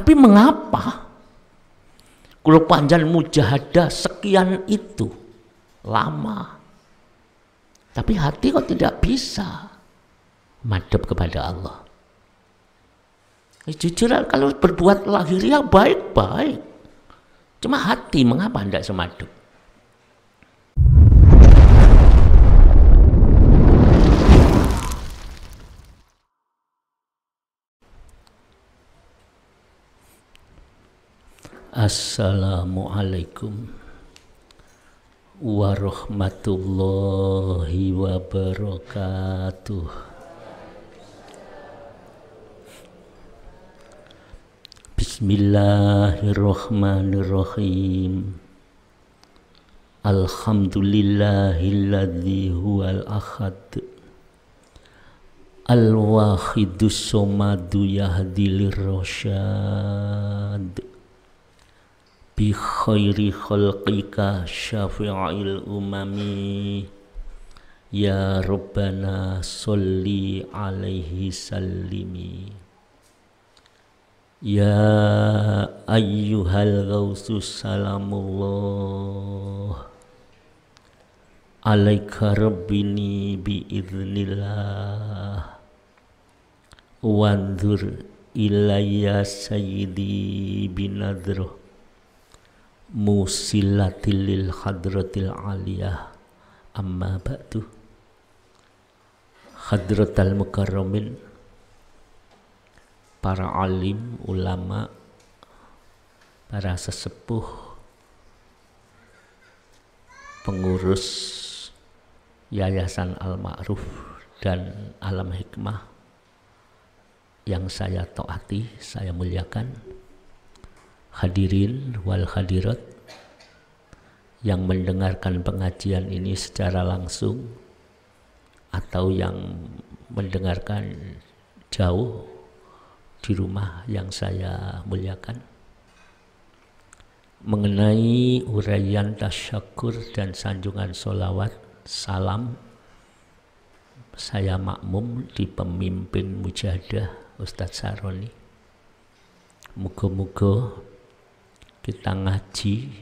Tapi mengapa kalau panjang mujahadah sekian itu lama, tapi hati kok tidak bisa madhep kepada Allah? Jujur, kalau berbuat lahiriah baik-baik, cuma hati mengapa tidak semadhep? Assalamualaikum warahmatullahi wabarakatuh. Bismillahirrahmanirrahim. Alhamdulillahilladzi huwal ahad al-wahidus somadu yahdilir rasyad bi khairi khalqika syafi'il umami ya Rabbana sholli alaihi sallimi ya ayyuhal ghausus salamullah alaika rabbini biiznillah wanzur ilayya sayyidi binadruh musilatil lil hadratil aliyah, amma ba'du. Hadratal mukarramin, para alim, ulama, para sesepuh, pengurus Yayasan Al-Ma'ruf dan Alam Hikmah yang saya taati, saya muliakan, hadirin wal hadirat yang mendengarkan pengajian ini secara langsung atau yang mendengarkan jauh di rumah yang saya muliakan, mengenai uraian tasyakur dan sanjungan sholawat salam, saya makmum di pemimpin mujahadah Ustadz Saroni. Moga-moga kita ngaji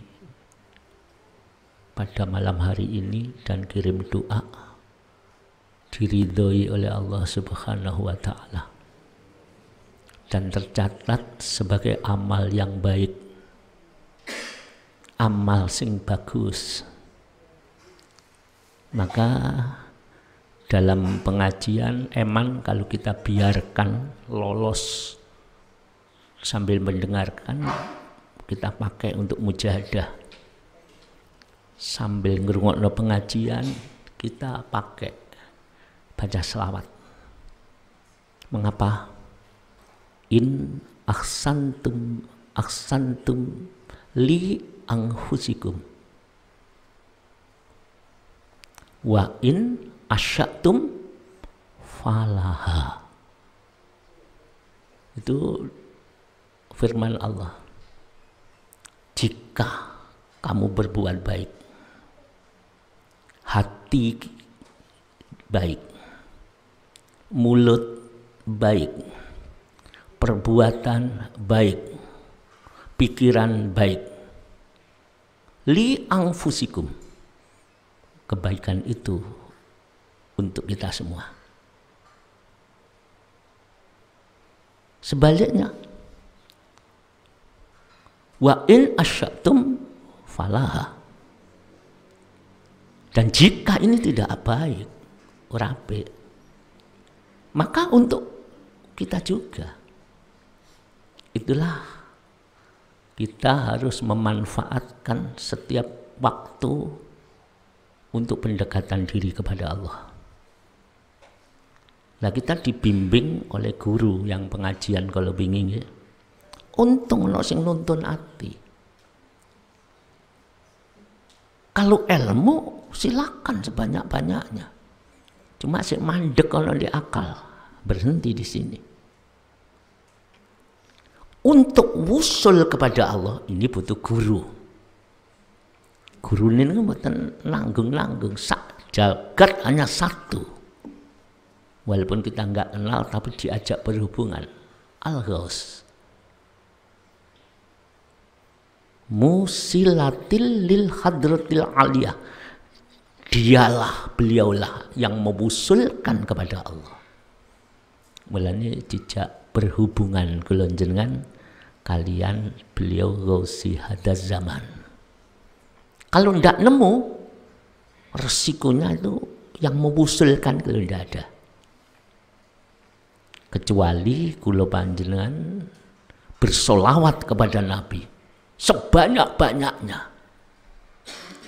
pada malam hari ini dan kirim doa diridhoi oleh Allah Subhanahu wa ta'ala dan tercatat sebagai amal yang baik, amal sing bagus. Maka dalam pengajian eman kalau kita biarkan lolos sambil mendengarkan, kita pakai untuk mujahadah. Sambil ngerungokno pengajian, kita pakai baca selawat. Mengapa? In ahsantum li anfusikum wa in asyatum falaha. Itu firman Allah. Jika kamu berbuat baik, hati baik, mulut baik, perbuatan baik, pikiran baik, li anfusikum, kebaikan itu untuk kita semua. Sebaliknya, wa in asyatum falaha, dan jika ini tidak baik, rapi, maka untuk kita juga. Itulah kita harus memanfaatkan setiap waktu untuk pendekatan diri kepada Allah. Nah, kita dibimbing oleh guru yang pengajian kalau binging ya. Untung ono sing nuntun ati. Kalau ilmu silakan sebanyak-banyaknya. Cuma sik mandek kalau di akal, berhenti di sini. Untuk wusul kepada Allah ini butuh guru. Guru ini mboten nanggung-nanggung, sak jagat hanya satu. Walaupun kita enggak kenal tapi diajak berhubungan. Al-Ghaus. musilatil lil hadratil aliyah. Dialah, beliaulah yang mewusulkan kepada Allah. Mulanya jejak berhubungan kula jenengan kalian beliau Gausi hadaz zaman. Kalau ndak nemu, resikonya itu yang mewusulkan kalau ndak ada. Kecuali kula panjenengan bersolawat kepada Nabi sebanyak-banyaknya,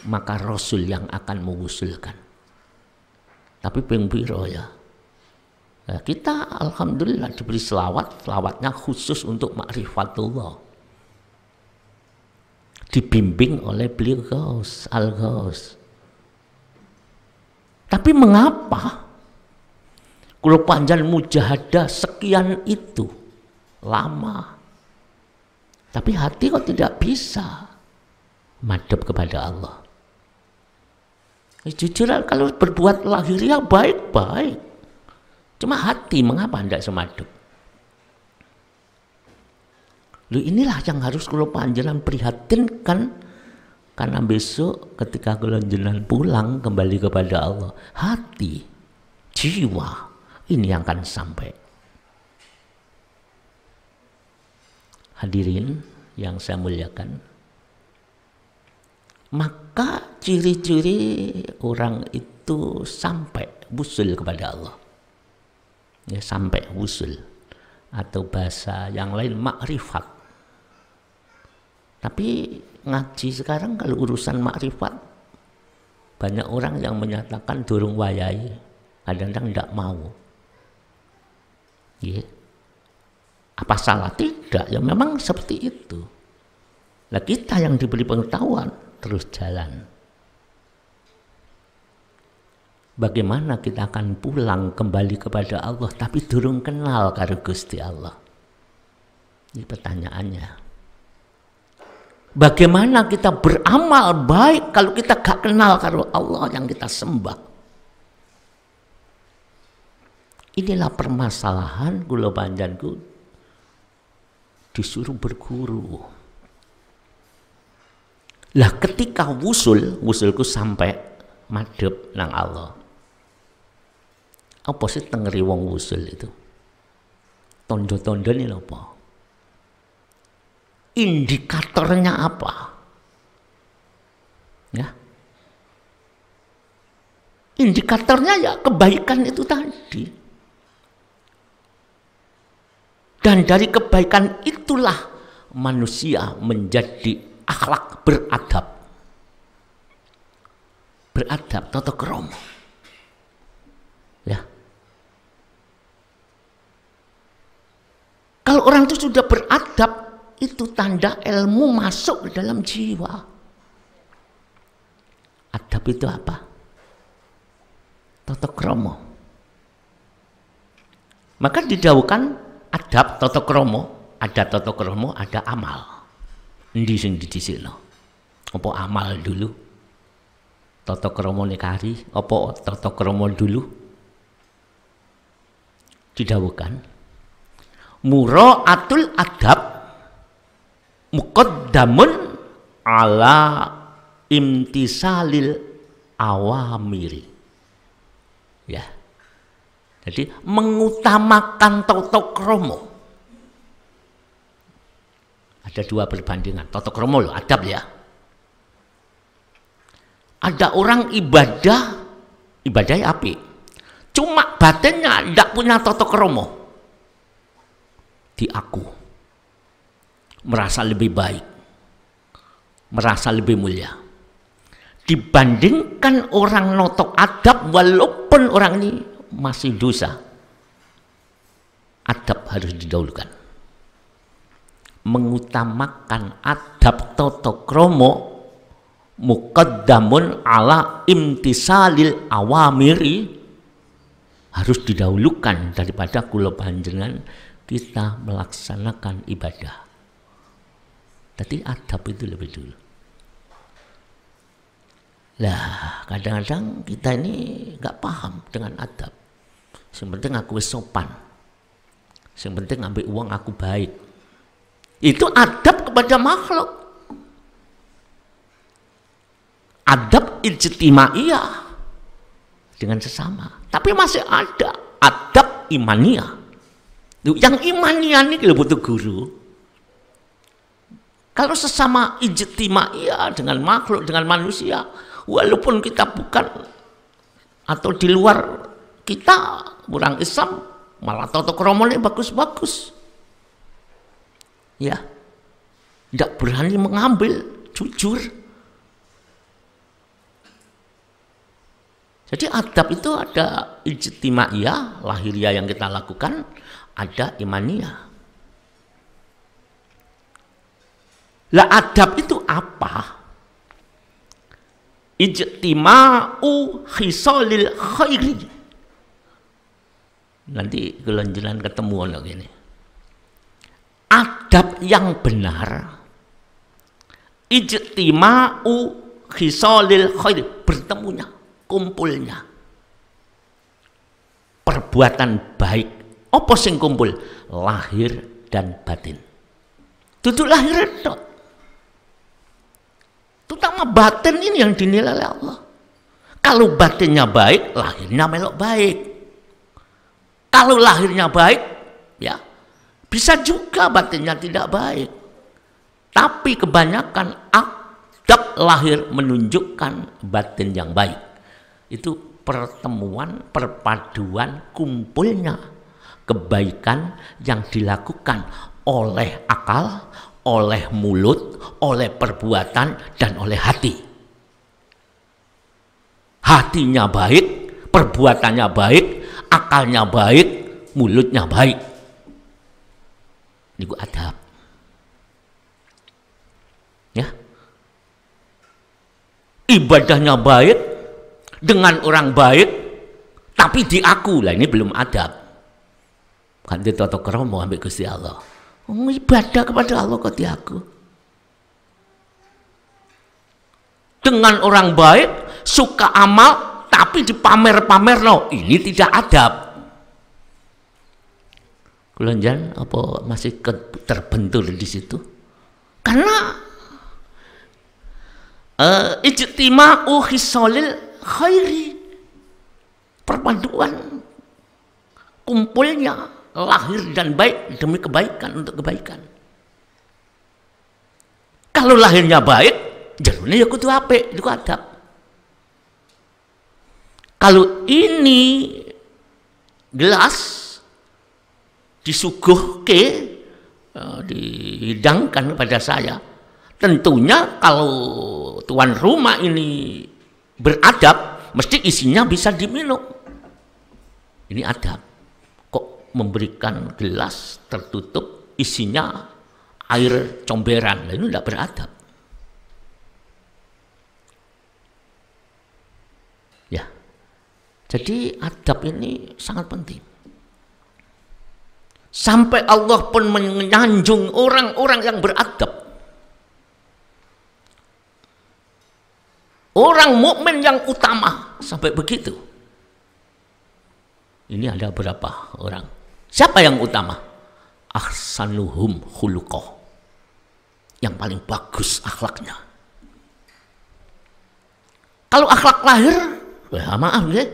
maka Rasul yang akan mewusulkan. Tapi ping piro ya? Kita alhamdulillah diberi selawatnya khusus untuk ma'rifatullah. Dibimbing oleh beliau Ghaus, Al-Ghaus. Tapi mengapa kula panjang mujahadah sekian itu lama, tapi hati kok tidak bisa madhep kepada Allah? Jujur kalau berbuat lahiriah baik-baik, cuma hati mengapa tidak semadhep? Inilah yang harus kula panjenengan prihatinkan, karena besok ketika kula panjenengan pulang kembali kepada Allah, hati, jiwa ini yang akan sampai. Hadirin yang saya muliakan, maka ciri-ciri orang itu sampai wusul kepada Allah, ya, sampai wusul, atau bahasa yang lain makrifat. Tapi ngaji sekarang kalau urusan makrifat, banyak orang yang menyatakan durung wayai, kadang-kadang tidak mau. Ya. Apa salah? Tidak, ya memang seperti itu. Nah, kita yang diberi pengetahuan terus jalan. Bagaimana kita akan pulang kembali kepada Allah tapi durung kenal karo Gusti Allah? Ini pertanyaannya. Bagaimana kita beramal baik kalau kita gak kenal karo Allah yang kita sembah? Inilah permasalahan kula panjenenganku disuruh berguru. Lah ketika wusulku sampai madhep nang Allah. Apa sih tengeri wong wusul itu? Tondo-tondo ini apa? Indikatornya apa? Ya. Indikatornya ya kebaikan itu tadi. Dan dari kebaikan itulah manusia menjadi akhlak beradab. Beradab, tata krama. Ya. Kalau orang itu sudah beradab, itu tanda ilmu masuk ke dalam jiwa. Adab itu apa? Tata krama. Maka didhawuhkan adab, tata krama, ada tata krama, ada amal. Endi sing didhisikno? Apa amal dulu? Tata kramane kari, apa tata krama dulu? Didhawuhkan muraatul adab muqaddamun ala imtisalil awamiri. Ya. Jadi mengutamakan tata krama. Ada dua perbandingan. Tata krama loh, adab ya. Ada orang ibadahnya apik. Cuma batinnya tidak punya tata krama. Di aku. Merasa lebih baik. Merasa lebih mulia. Dibandingkan orang notok adab walaupun orang ini masih dosa. Adab harus didahulukan. Mengutamakan adab tata krama muqaddamun ala imtisalil awamiri, harus didahulukan daripada kula panjenengan kita melaksanakan ibadah. Tadi adab itu lebih dulu. Lah kadang-kadang kita ini nggak paham dengan adab. Yang penting aku sopan. Yang penting ambil uang aku baik. Itu adab kepada makhluk. adab ijtimaiyah dengan sesama, tapi masih ada adab imaniyah. Yang imaniyah ini kalau butuh guru. Kalau sesama ijtimaiyah dengan makhluk, dengan manusia, walaupun kita bukan atau di luar kita orang Islam, malah tata kramane bagus-bagus. Ya. Tidak berani mengambil, jujur. Jadi adab itu ada ijtimaiyah, lahiriah yang kita lakukan, ada imaniyah. Lah adab itu apa? Ijtima'u khisalil khairi. Nanti kelanjutan ketemu anak ini. Adab yang benar, ijtima'u khisalil khairi, bertemunya, kumpulnya perbuatan baik. Apa sing kumpul? Lahir dan batin. Duduk lahir itu, terutama batin ini yang dinilai oleh Allah. Kalau batinnya baik, lahirnya melok baik. Kalau lahirnya baik, ya bisa juga batinnya tidak baik. Tapi kebanyakan adab lahir menunjukkan batin yang baik. Itu pertemuan, perpaduan, kumpulnya kebaikan yang dilakukan oleh akal, oleh mulut, oleh perbuatan, dan oleh hati. Hatinya baik, perbuatannya baik, akalnya baik, mulutnya baik. Ini adab. Ya. Ibadahnya baik, dengan orang baik, tapi diaku. Lah ini belum adab. Kan di tata krama ambek Gusti Allah. Ibadah kepada Allah kok diaku. Dengan orang baik, suka amal, tapi dipamer-pamer, no. Ini tidak adab. Kulonjan apa masih terbentur di situ? Karena ijtima'u khisalil khairi, perpaduan, kumpulnya lahir dan baik demi kebaikan, untuk kebaikan. Kalau lahirnya baik, jarune ya kudu apik, itu adab. Kalau ini gelas disuguhke, dihidangkan pada saya, tentunya kalau tuan rumah ini beradab, mesti isinya bisa diminum. Ini adab. Kok memberikan gelas tertutup, isinya air comberan, itu tidak beradab. Ya, jadi adab ini sangat penting. Sampai Allah pun menyanjung orang-orang yang beradab. Orang mukmin yang utama, sampai begitu. Ini ada berapa orang? Siapa yang utama? Ahsanuhum khuluqah. Yang paling bagus akhlaknya. Kalau akhlak lahir, ya maaf ya,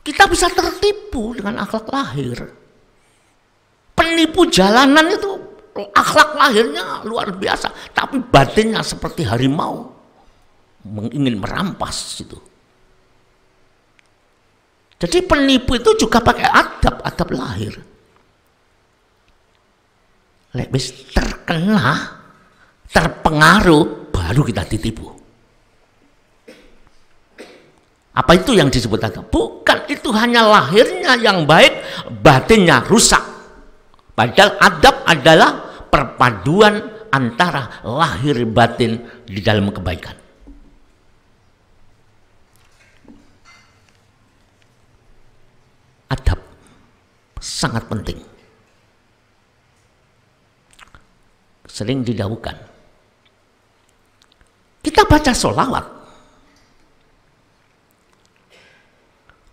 kita bisa tertipu dengan akhlak lahir. Penipu jalanan itu akhlak lahirnya luar biasa, tapi batinnya seperti harimau, ingin merampas itu. Jadi penipu itu juga pakai adab lahir. Lebih terkena, terpengaruh, baru kita ditipu. Apa itu yang disebut adab? Bukan, itu hanya lahirnya yang baik, batinnya rusak. Padahal adab adalah perpaduan antara lahir batin di dalam kebaikan. Adab sangat penting. Sering didahulukan. Kita baca sholawat.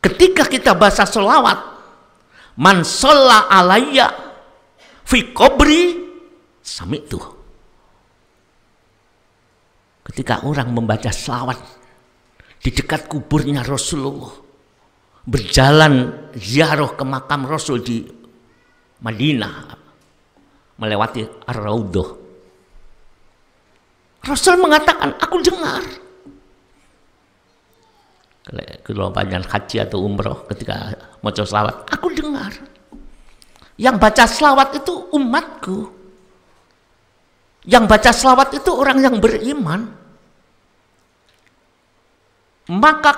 Ketika kita baca sholawat, man sholla alayya fi qabri sami'tu. Ketika orang membaca selawat di dekat kuburnya Rasulullah, berjalan ziarah ke makam Rasul di Madinah, melewati Ar-Raudhah, Rasul mengatakan, aku dengar. Kalau panjang haji atau umroh ketika maca selawat, aku dengar. Yang baca selawat itu umatku. Yang baca selawat itu orang yang beriman. Maka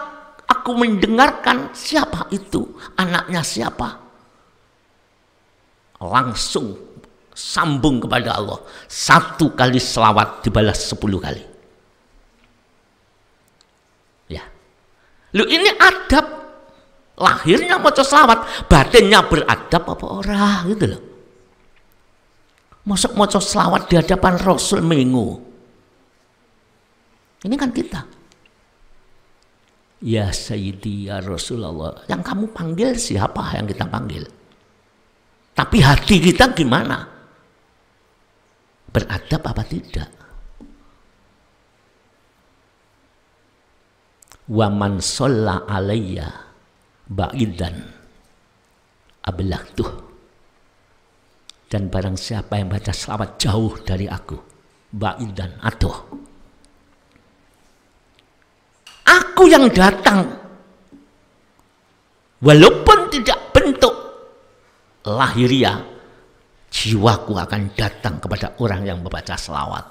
aku mendengarkan siapa itu, anaknya siapa. Langsung sambung kepada Allah. 1 kali selawat dibalas 10 kali. Ya. Lu ini adab. Lahirnya maca selawat, batinnya beradab apa ora gitu loh. Masuk maca selawat di hadapan Rasul minggu. Ini kan kita. Ya Sayyidi ya Rasulullah. Yang kamu panggil siapa yang kita panggil? Tapi hati kita gimana? Beradab apa tidak? Wa man shalla alayya ba'idan ablagtuh. Dan barang siapa yang baca selawat jauh dari aku, ba'idan aduh, aku yang datang, walaupun tidak bentuk lahiriah, jiwaku akan datang kepada orang yang membaca selawat.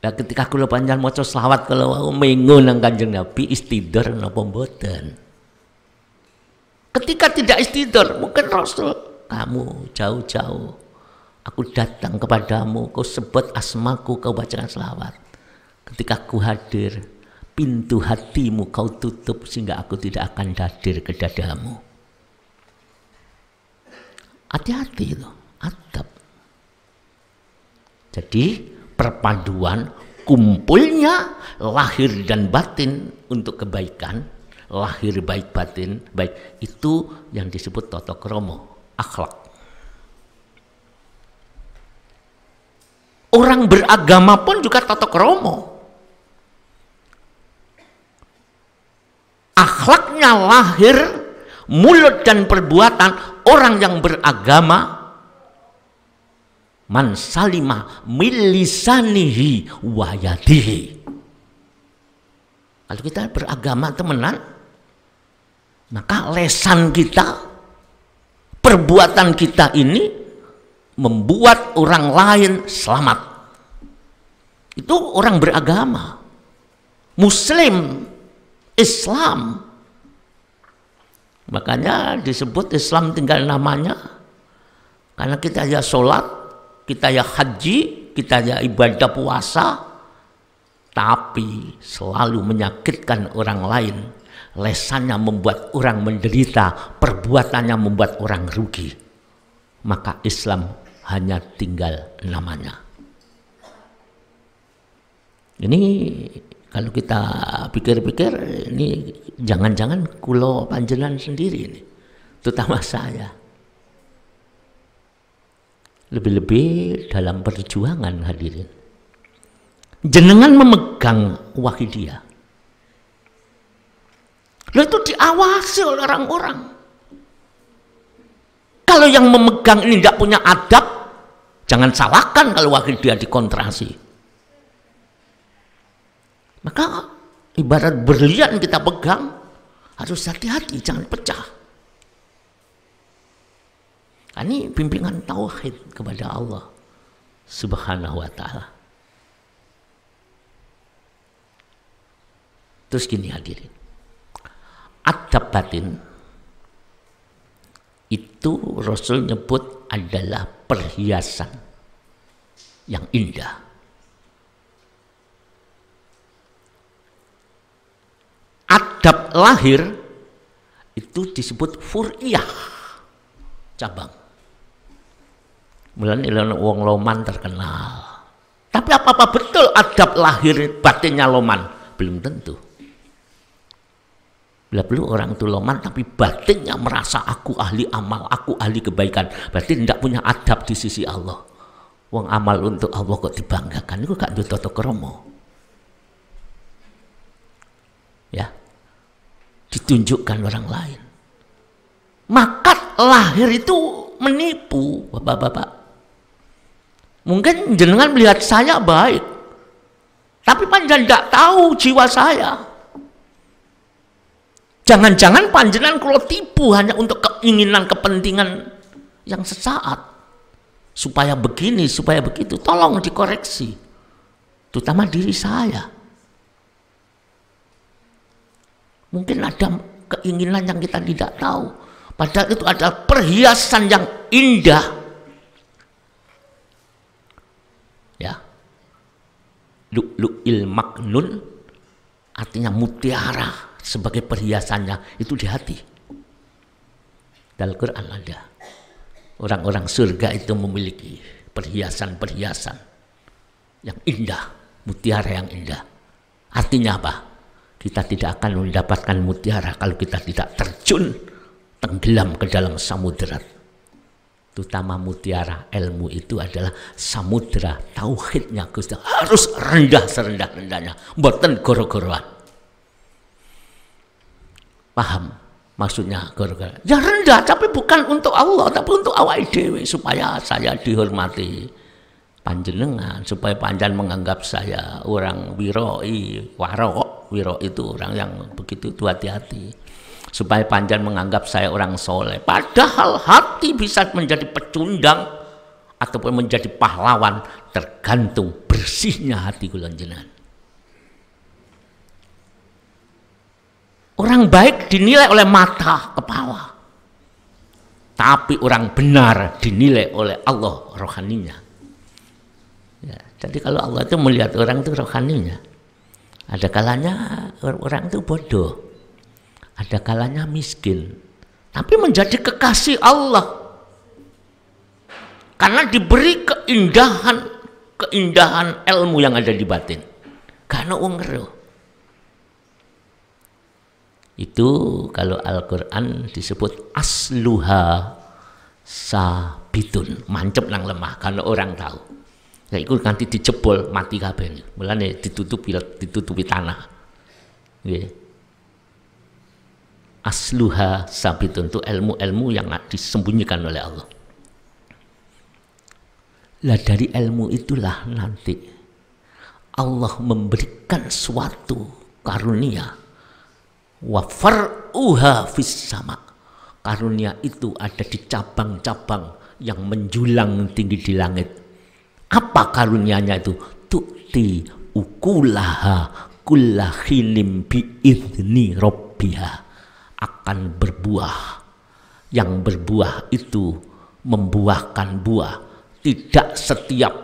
Nah, ketika kula panjang maca selawat kalau minggu nang Kanjeng Nabi istidhar napa mboten. Ketika tidak istidhar, mungkin Rasul, kamu jauh-jauh, aku datang kepadamu, kau sebut asmaku, kau bacakan selawat. Ketika aku hadir, pintu hatimu kau tutup sehingga aku tidak akan hadir ke dadamu. Hati-hati itu, adab. Jadi perpaduan kumpulnya lahir dan batin untuk kebaikan, lahir baik batin baik, itu yang disebut tata krama, akhlak. Orang beragama pun juga tata krama. Akhlaknya lahir, mulut dan perbuatan orang yang beragama. Man salima milisanihi wa yadihi. Kalau kita beragama temenan, maka lesan kita, perbuatan kita ini membuat orang lain selamat. Itu orang beragama, Muslim, Islam. Makanya disebut Islam tinggal namanya, karena kita ya sholat, kita ya haji, kita ya ibadah puasa, tapi selalu menyakitkan orang lain. Lesannya membuat orang menderita, perbuatannya membuat orang rugi. Maka Islam hanya tinggal namanya. Ini kalau kita pikir-pikir, ini jangan-jangan kulo panjenengan sendiri ini, terutama saya. Lebih-lebih dalam perjuangan hadirin. Jenengan memegang Wahidiyah. Lalu itu diawasi oleh orang-orang. Kalau yang memegang ini tidak punya adab, jangan salahkan kalau Wahidiyah dikontrasi. Maka ibarat berlian kita pegang, harus hati-hati, jangan pecah. Ini bimbingan tauhid kepada Allah Subhanahu wa ta'ala. Terus gini hadirin, adab batin itu Rasul nyebut adalah perhiasan yang indah. Adab lahir itu disebut fur'iyah, cabang. Mulane wong loman terkenal. Tapi apa betul adab lahir batinnya loman? Belum tentu. Bila perlu orang itu loman tapi batinnya merasa aku ahli amal, aku ahli kebaikan, berarti tidak punya adab di sisi Allah. Wong amal untuk Allah kok dibanggakan, itu gak duwe tata krama. Ya, ditunjukkan orang lain. Maka lahir itu menipu, bapak-bapak. Mungkin jenengan melihat saya baik, tapi panjenengan tidak tahu jiwa saya. Jangan-jangan panjenengan kalau tipu hanya untuk keinginan kepentingan yang sesaat. Supaya begini, supaya begitu, tolong dikoreksi. Terutama diri saya. Mungkin ada keinginan yang kita tidak tahu. Padahal itu adalah perhiasan yang indah. Ya. Lu'lu'il maknun artinya mutiara sebagai perhiasannya itu di hati. Dalam Quran ada. Orang-orang surga itu memiliki perhiasan-perhiasan yang indah, mutiara yang indah. Artinya apa? Kita tidak akan mendapatkan mutiara kalau kita tidak terjun, tenggelam ke dalam samudera. Terutama mutiara ilmu itu adalah samudera tauhidnya Gusti, harus rendah serendah-rendahnya, mboten goro-goroan. Paham? Maksudnya gara-gara ya rendah, tapi bukan untuk Allah, tapi untuk awake dhewe, supaya saya dihormati panjenengan, supaya panjenengan menganggap saya orang wiroi, warok. Wirok itu orang yang begitu itu, hati-hati. Supaya panjenengan menganggap saya orang soleh. Padahal hati bisa menjadi pecundang ataupun menjadi pahlawan, tergantung bersihnya hati kula jenengan. Orang baik dinilai oleh mata kepala, tapi orang benar dinilai oleh Allah rohaninya. Ya, jadi kalau Allah itu melihat orang itu rohaninya, ada kalanya orang itu bodoh, ada kalanya miskin, tapi menjadi kekasih Allah karena diberi keindahan ilmu yang ada di batin. Karena ungeruh. Itu kalau Al-Quran disebut asluha sabitun, mancep nang lemah karena orang tahu. Ya itu nanti dijebol mati kabeh. Mulane ditutupi tanah. Nggih. Asluha sabitun itu ilmu-ilmu yang disembunyikan oleh Allah. Lah dari ilmu itulah nanti Allah memberikan suatu karunia. Wa far'uha fis sama. Karunia itu ada di cabang-cabang yang menjulang tinggi di langit. Apa karunianya itu? Tu'ti ukulaha kullahinim bi'idni rabbiha. Akan berbuah. Yang berbuah itu membuahkan buah. Tidak setiap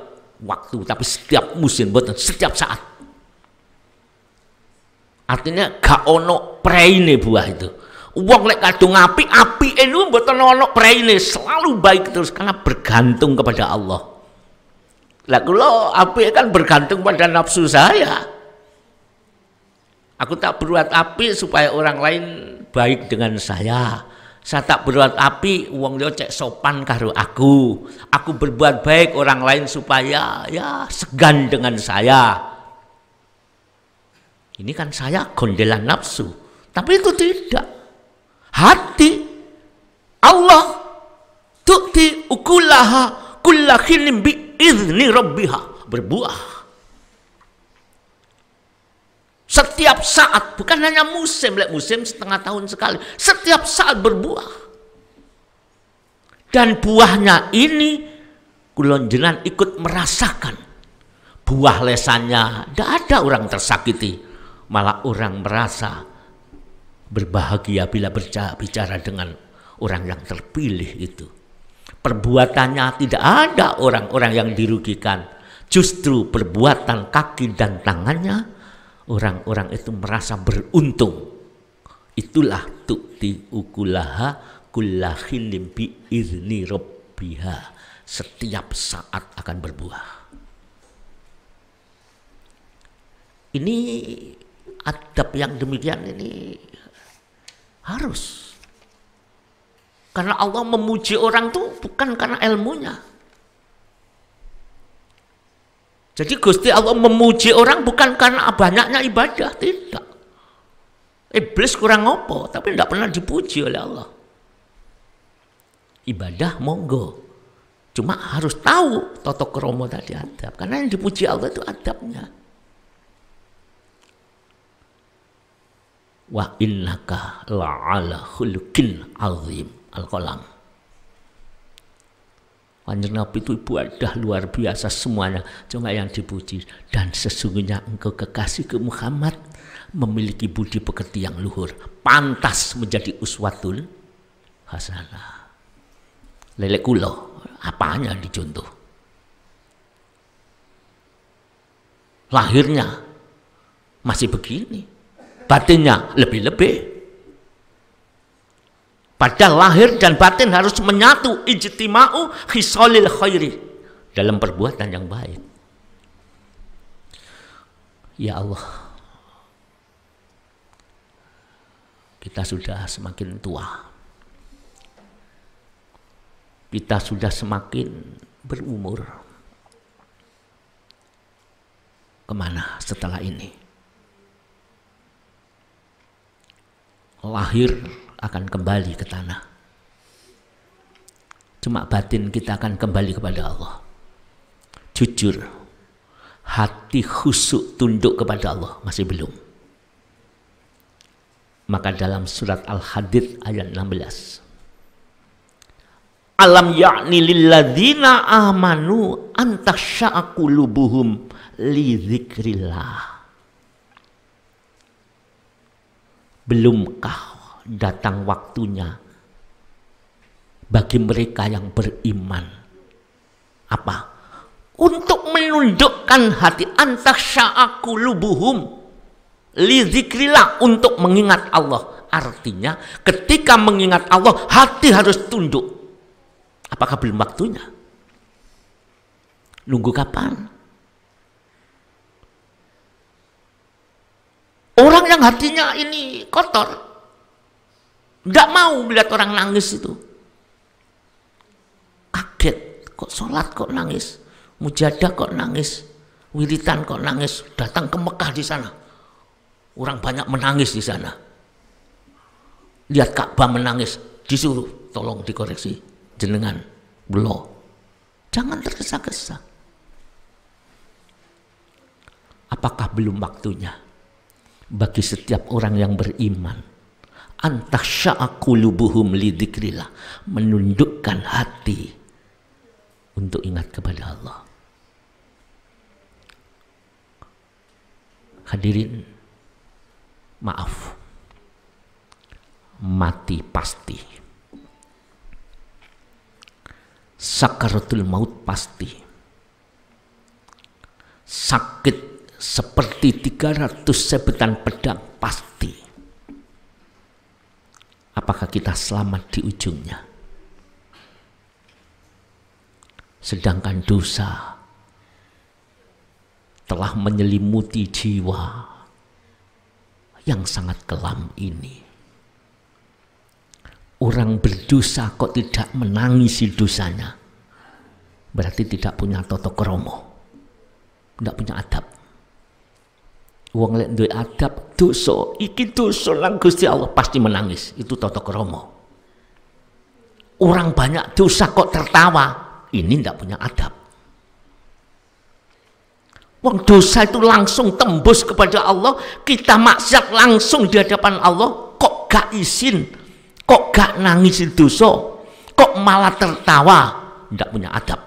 waktu, tapi setiap musim, bukan setiap saat. Artinya gak ono preine buah itu. Wong lek kadung api itu mboten ono preine, selalu baik terus karena bergantung kepada Allah. Lah kula api kan bergantung pada nafsu saya. Aku tak berbuat api supaya orang lain baik dengan saya. Saya tak berbuat api wong liya cek sopan karo aku. Aku berbuat baik orang lain supaya ya segan dengan saya. Ini kan saya gondelan nafsu, tapi itu tidak. Hati Allah tu'ti ukulaha kullahinim bi'izni rabbiha, berbuah. Setiap saat, bukan hanya musim, musim setengah tahun sekali, setiap saat berbuah. Dan buahnya ini kula jenengan ikut merasakan. Buah lesannya, tidak ada orang tersakiti. Malah orang merasa berbahagia bila bicara dengan orang yang terpilih itu. Perbuatannya tidak ada orang-orang yang dirugikan. Justru perbuatan kaki dan tangannya, orang-orang itu merasa beruntung. Itulah tu'ti ukulaha kullahinim bi'izni rabbiha. Setiap saat akan berbuah. Ini adab yang demikian ini harus. Karena Allah memuji orang itu bukan karena ilmunya. Jadi Gusti Allah memuji orang bukan karena banyaknya ibadah, tidak. Iblis kurang ngopo, tapi tidak pernah dipuji oleh Allah. Ibadah monggo, cuma harus tahu tata krama tadi adab, karena yang dipuji Allah itu adabnya. Wa innaka la'ala khuluqin azim. Al-Qalam. Kanjeng Nabi itu ibadah luar biasa semuanya, cuma yang dipuji. Dan sesungguhnya engkau kekasihku Muhammad memiliki budi pekerti yang luhur, pantas menjadi uswatul hasanah. Lelek kulo, apanya dicontoh? Lahirnya masih begini, batinnya lebih-lebih. Padahal lahir dan batin harus menyatu, ijtima'u khisalil khairi, dalam perbuatan yang baik. Ya Allah, kita sudah semakin tua, kita sudah semakin berumur. Kemana setelah ini? Lahir akan kembali ke tanah, cuma batin kita akan kembali kepada Allah. Jujur, hati khusyuk tunduk kepada Allah masih belum. Maka dalam surat Al-Hadid ayat 16, alam ya'ni lilladzina amanu an takhsha'a qulubuhum li dzikrillah. Belumkah datang waktunya bagi mereka yang beriman apa? Untuk menundukkan hati, antakhsha'a qulubuhum li dzikrillah, untuk mengingat Allah. Artinya ketika mengingat Allah hati harus tunduk. Apakah belum waktunya? Nunggu kapan? Orang yang hatinya ini kotor, nggak mau melihat orang nangis itu. Kaget, kok sholat kok nangis, mujadah kok nangis, wiritan kok nangis. Datang ke Mekah di sana, orang banyak menangis di sana. Lihat Ka'bah menangis, disuruh tolong dikoreksi, jenengan belum, jangan tergesa-gesa. Apakah belum waktunya bagi setiap orang yang beriman antakhsha'a qulubuhum li dzikrillah, menundukkan hati untuk ingat kepada Allah? Hadirin, maaf, mati pasti, sakaratul maut pasti, sakit seperti 300 sabetan pedang pasti. Apakah kita selamat di ujungnya? Sedangkan dosa telah menyelimuti jiwa yang sangat kelam ini. Orang berdosa kok tidak menangisi dosanya, berarti tidak punya tata krama, tidak punya adab. Wong lek duwe adab, dosa iki dosa nang Gusti Allah pasti menangis, itu tata krama. Orang banyak dosa kok tertawa, ini ndak punya adab. Wong dosa itu langsung tembus kepada Allah, kita maksiat langsung di hadapan Allah, kok gak izin, kok gak nangis dosa, kok malah tertawa, ndak punya adab.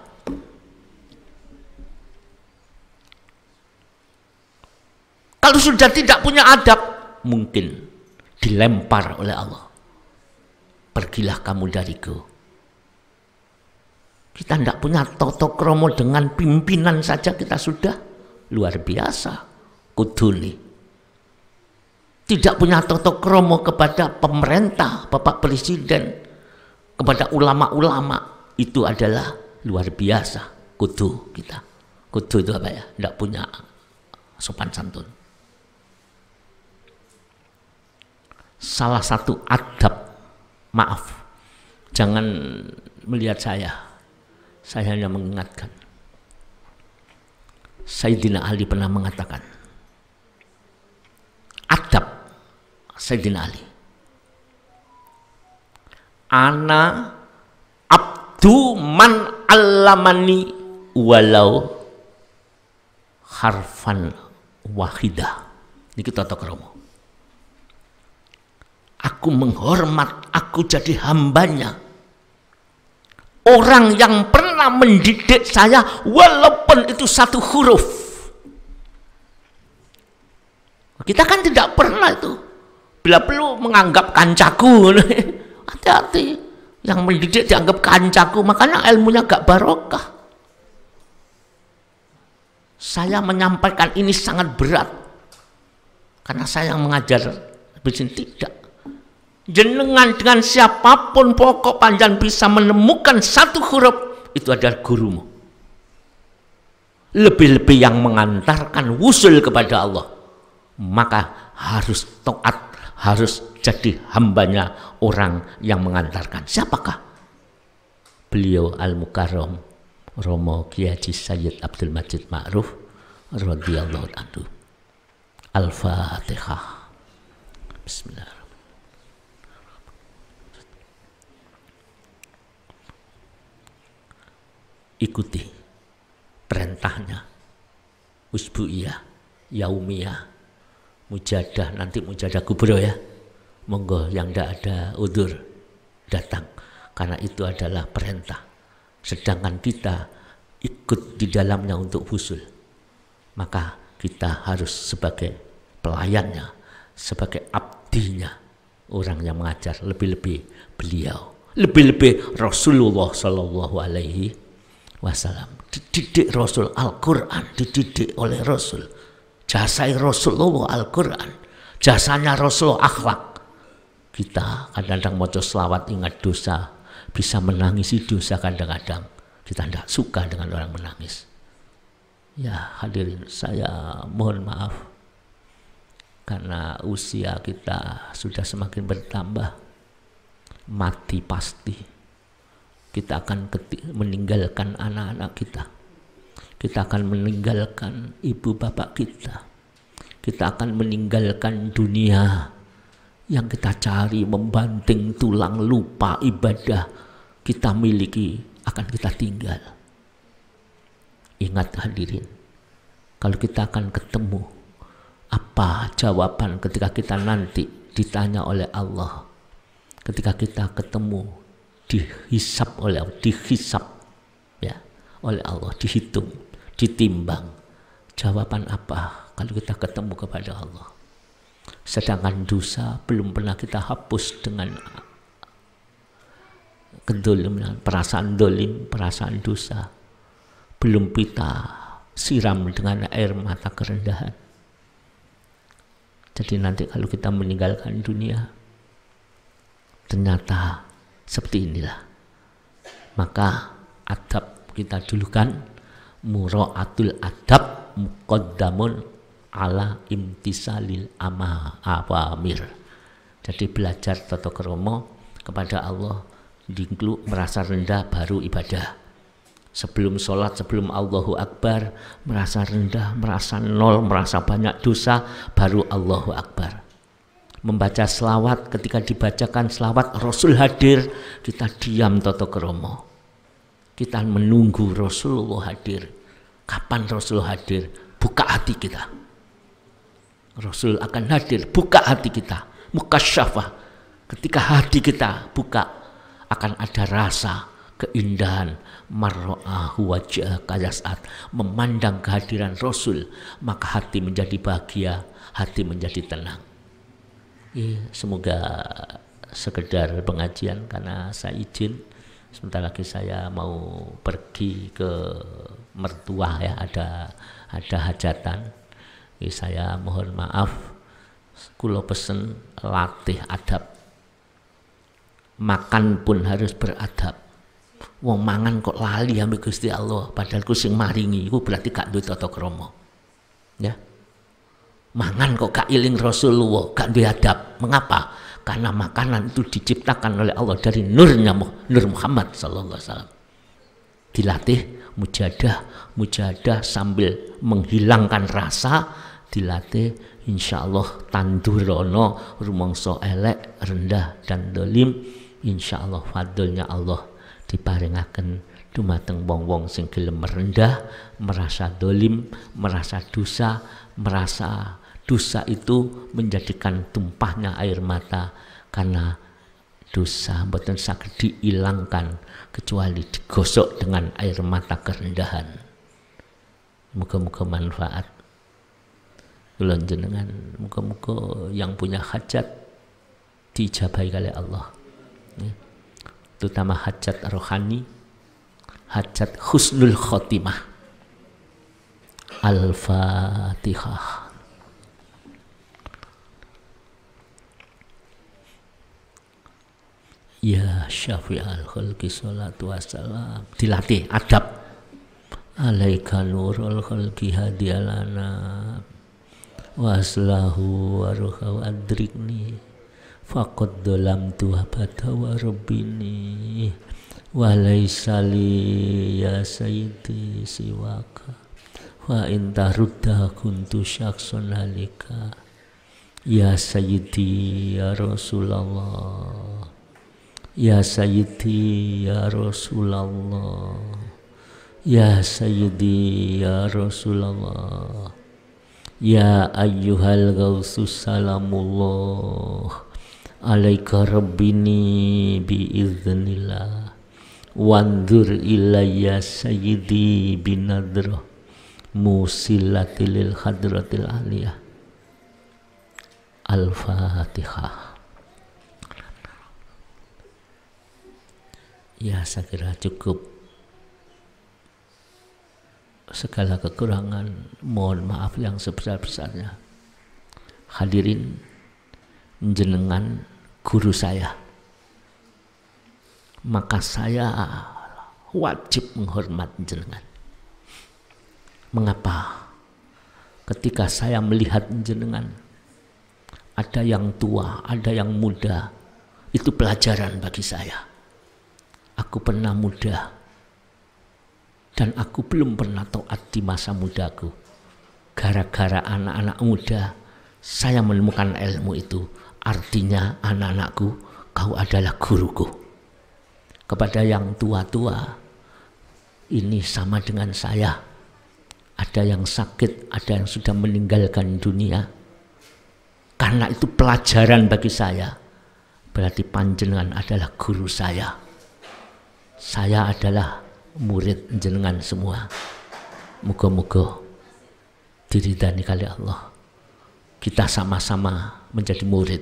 Kalau sudah tidak punya adab, mungkin dilempar oleh Allah. Pergilah kamu dariku. Kita tidak punya tata krama, dengan pimpinan saja kita sudah luar biasa kuduni. Tidak punya tata krama kepada pemerintah, Bapak Presiden, kepada ulama-ulama, itu adalah luar biasa kudu kita. Kudu itu apa ya? Tidak punya sopan santun. Salah satu adab, maaf, jangan melihat saya hanya mengingatkan. Sayyidina Ali pernah mengatakan, adab Sayyidina Ali, ana abdu man allamani walau harfan wahidah. Niki tata krama. Aku menghormat, aku jadi hambanya orang yang pernah mendidik saya walaupun itu satu huruf. Kita kan tidak pernah itu, bila perlu menganggap kancaku. Hati-hati, yang mendidik dianggap kancaku, makanya ilmunya gak barokah. Saya menyampaikan ini sangat berat karena saya yang mengajar begini. Tidak, jenengan dengan siapapun pokok panjang bisa menemukan satu huruf, itu adalah gurumu. Lebih-lebih yang mengantarkan wusul kepada Allah, maka harus taat, harus jadi hambanya orang yang mengantarkan. Siapakah? Beliau Al-Mukarram Romo Kiai Haji Sayyid Abdul Majid Ma'ruf radhiyallahu anhu. Al-Fatihah. Bismillahirrahmanirrahim. Ikuti perintahnya, usbu'iyah, yaumiyah, mujadah, nanti mujadah kubro ya. Monggo yang tidak ada udzur datang, karena itu adalah perintah. Sedangkan kita ikut di dalamnya untuk husul, maka kita harus sebagai pelayannya, sebagai abdinya, orang yang mengajar. Lebih-lebih beliau, lebih-lebih Rasulullah Sallallahu Alaihi Wasallam, dididik Rasul Al-Quran, dididik oleh Rasul. Jasai Rasulullah Al-Quran, jasanya Rasul akhlak. Kita kadang-kadang mau selawat ingat dosa, bisa menangisi dosa kadang-kadang. Kita tidak suka dengan orang menangis. Ya hadirin, saya mohon maaf karena usia kita sudah semakin bertambah. Mati pasti. Kita akan meninggalkan anak-anak kita. Kita akan meninggalkan ibu bapak kita. Kita akan meninggalkan dunia yang kita cari, membanting tulang, lupa ibadah kita miliki, akan kita tinggal. Ingat hadirin, kalau kita akan ketemu, apa jawaban ketika kita nanti ditanya oleh Allah, ketika kita ketemu, dihisap oleh Allah, dihisap ya oleh Allah, dihitung, ditimbang, jawaban apa kalau kita ketemu kepada Allah? Sedangkan dosa belum pernah kita hapus dengan kedoliman, perasaan dolim, perasaan dosa belum kita siram dengan air mata kerendahan. Jadi nanti kalau kita meninggalkan dunia, ternyata seperti inilah. Maka adab kita dulu kan mura'atul adab muqaddamun ala imtisalil awamir. Jadi belajar tata krama kepada Allah, dingkluk merasa rendah baru ibadah. Sebelum sholat, sebelum Allahu Akbar, merasa rendah, merasa nol, merasa banyak dosa, baru Allahu Akbar. Membaca selawat, ketika dibacakan selawat Rasul hadir, kita diam tata krama. Kita menunggu Rasulullah hadir. Kapan Rasul hadir? Buka hati kita. Rasul akan hadir, buka hati kita. Mukasyafah. Ketika hati kita buka, akan ada rasa keindahan. Marra'ahu wajah kayasat, memandang kehadiran Rasul, maka hati menjadi bahagia, hati menjadi tenang. Semoga sekedar pengajian karena saya izin. Sebentar lagi saya mau pergi ke mertua ya, ada hajatan. Saya mohon maaf, kula pesen latih adab. Makan pun harus beradab. Wong mangan kok lali ambek Gusti Allah, padahal ku sing maringi, iku berarti gak duwe tata krama. Ya. Mangan kok gak iling Rasulullah, gak duwe adab. Mengapa? Karena makanan itu diciptakan oleh Allah dari nurnya Nur Muhammad sallallahu alaihi wasallam. Dilatih mujahadah sambil menghilangkan rasa, dilatih, insya Allah tandurono rumangsa elek, rendah dan dolim, insya Allah fadlnya Allah diparingaken dumateng wong-wong sing gelem merendah, merasa dolim, merasa dosa, merasa dosa itu menjadikan tumpahnya air mata, karena dosa mboten saged diilangkan kecuali digosok dengan air mata kerendahan. Muga-muga manfaat. Kula jenengan muga-muga yang punya hajat diijabahi oleh Allah. Terutama hajat rohani, hajat husnul khotimah. Al-Fatihah. Ya syafi'al khalqi sholatu wassalam. Dilatih adab. Alaika nurul khalqi hadiyalana waslahu waruha wa adrikni faqad dolam tuhabata wa rabbini walaisali ya sayyidi siwaka wa inta rudda kuntu syakson halika ya sayyidi ya Rasulullah ya sayyidi ya Rasulullah ya sayyidi ya Rasulullah ya ayyuhal ghausus salamullah alaika rabbini biiznillah wandur ilayya sayyidi binadrah musilatil hadratil aliyah. Al-Fatihah. Ya, saya kira cukup. Segala kekurangan mohon maaf yang sebesar-besarnya. Hadirin, jenengan guru saya, maka saya wajib menghormat jenengan. Mengapa? Ketika saya melihat jenengan, ada yang tua, ada yang muda, itu pelajaran bagi saya. Aku pernah muda, dan aku belum pernah taat di masa mudaku. Gara-gara anak-anak muda, saya menemukan ilmu itu. Artinya anak-anakku, kau adalah guruku. Kepada yang tua-tua, ini sama dengan saya. Ada yang sakit, ada yang sudah meninggalkan dunia. Karena itu pelajaran bagi saya. Berarti panjenengan adalah guru saya. Saya adalah murid jenengan semua. Moga-moga diridani kali Allah. Kita sama-sama menjadi murid.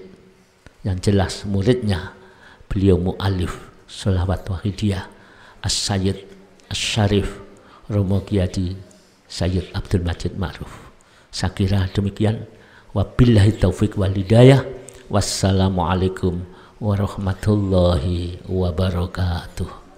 Yang jelas muridnya beliau mu'alif sholawat wahidiyah As-Sayyid As-Syarif Romo Kiai Sayyid Abdul Majid Ma'ruf. Saya kira demikian. Wabillahi taufiq wal hidayah. Wassalamualaikum warahmatullahi wabarakatuh.